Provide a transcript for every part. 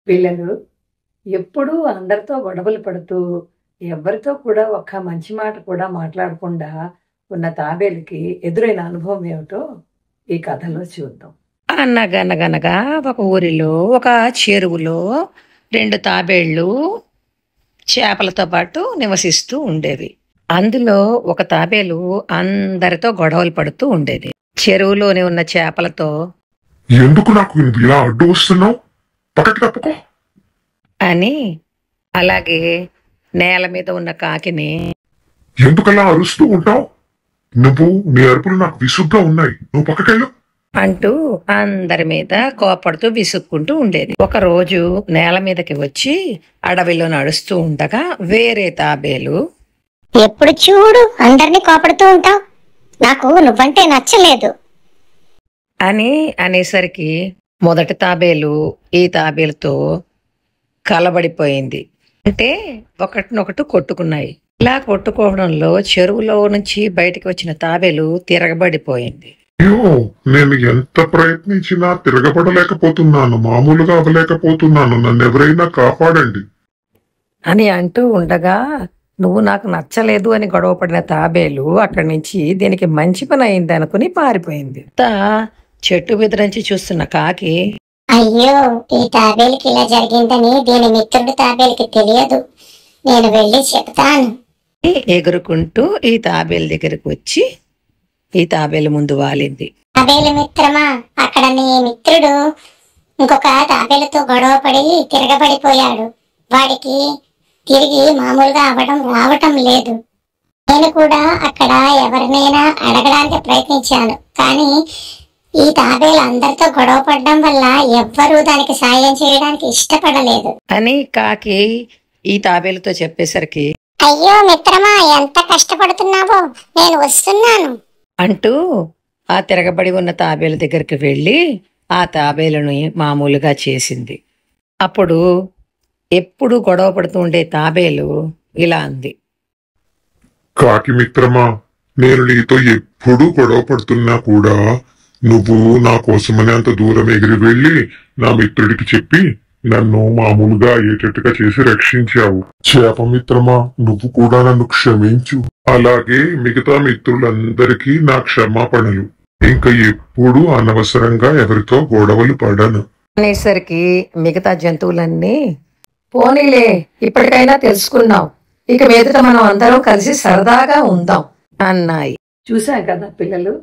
పిల్లలు ఎప్పుడూ అందరితో గొడవలు పడుతూ, ఎవ్వరితో కూడా ఒక్క మంచి మాట కూడా మాట్లాడకుండా ఉన్న తాబేలుకి ఎదురైన అనుభవం ఏమిటో ఈ కథలో చూద్దాం. అనగనగనగా ఒక ఊరిలో ఒక చెరువులో 2 తాబేళ్లు చేపలతో పాటు నివసిస్తూ ఉండేవి. అందులో ఒక తాబేలు అందరితో గొడవలు పడుతూ ఉండేది. చెరువులోని ఉన్న చేపలతో ఎందుకు నాకు ఇలా అడ్డు వస్తున్నావు? పక్కకి తప్పుకో అని, అలాగే నేల మీద ఉన్న కాకిని ఎందుకలా అరుస్తూ ఉంటావు? నీ అరుపులు నాకు విసుగ్గా ఉన్నాయి. నువ్వు పక్కకెళ్ళు అంటూ అందరి మీద కోపడుతూ విసుక్కుంటూ ఉండేది. ఒక రోజు నేల మీదకి వచ్చి అడవిలో నడుస్తూ ఉండగా వేరే తాబేలు ఎప్పుడు చూడు అందరినీ కోపడుతూ ఉంటావు, నాకు నువ్వంటే నచ్చలేదు అని అనేసరికి మొదటి తాబేలు ఈ తాబేలుతో కలబడిపోయింది. అంటే ఒకటినొకటి కొట్టుకున్నాయి. ఇలా కొట్టుకోవడంలో చెరువులో నుంచి బయటికి వచ్చిన తాబేలు తిరగబడిపోయింది. అయ్యో, నేను ఎంత ప్రయత్నించినా తిరగబడలేకపోతున్నాను, మామూలుగా అవ్వలేకపోతున్నాను. నన్ను ఎవరైనా కాపాడండి అని అంటూ ఉండగా నువ్వు నాకు నచ్చలేదు అని గొడవపడిన తాబేలు అక్కడి నుంచి దీనికి మంచి పని అయింది అనుకుని పారిపోయింది. చెట్టు మీద నుంచి చూస్తున్న కాకి అయ్యో, ఈ తాబేలుకి ఇలా జరిగిందని దీని మిత్రుడు తాబేలుకి తెలియదు, నేను వెళ్ళి చెప్తాను. ఎగురుకుంటూ ఈ తాబేలు దగ్గరకు వచ్చి ఈ తాబేలు ముందు వాలింది. తాబేలు మిత్రమా, అక్కడ నీ మిత్రుడు ఇంకొక తాబేలుతో గొడవ పడి తిరగబడిపోయాడు. వాడికి తిరిగి మామూలుగా రావటం లేదు. నేను కూడా అక్కడ ఎవరినైనా అడగడానికి ప్రయత్నించాను, కానీ ఈ తాబేలు అందరితో గొడవ పడడం వల్ల ఎవ్వరూ దానికి సాయం చేయడానికి ఇష్టపడలేదు అని కాకి ఈ తాబేలుతో చెప్పేసరికి అయ్యో మిత్రమా, ఎంత కష్టపడుతున్నావో, నేను వస్తున్నాను అంటూ ఆ తిరగబడి ఉన్న తాబేలు దగ్గరికి వెళ్ళి ఆ తాబేలుని మామూలుగా చేసింది. అప్పుడు ఎప్పుడు గొడవ పడుతూ ఉండే తాబేలు ఇలా అంది. కాకి మిత్రమా, నేను నీతో ఎప్పుడూ గొడవ పడుతున్నా కూడా నువ్వు నా కోసమని అంత దూరం ఎగిరి వెళ్ళి నా మిత్రుడికి చెప్పి నన్ను మామూలుగా అయ్యేటట్టుగా చేసి రక్షించావు. చేప మిత్రమా, నువ్వు కూడా నన్ను క్షమించు. అలాగే మిగతా మిత్రులందరికీ నా క్షమాపణలు. ఇంకా ఎప్పుడు అనవసరంగా ఎవరితో గొడవలు పడను అనేసరికి మిగతా జంతువులన్నీ పోనీలే, ఇప్పటికైనా తెలుసుకున్నాం, ఇక మీదట మనం అందరం కలిసి సరదాగా ఉందాం అన్నాయి. చూసాం కదా పిల్లలు,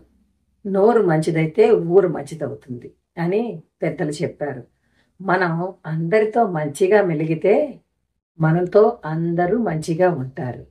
నోరు మంచిదైతే ఊరు మంచిదవుతుంది అని పెద్దలు చెప్పారు. మనం అందరితో మంచిగా మెలిగితే మనతో అందరూ మంచిగా ఉంటారు.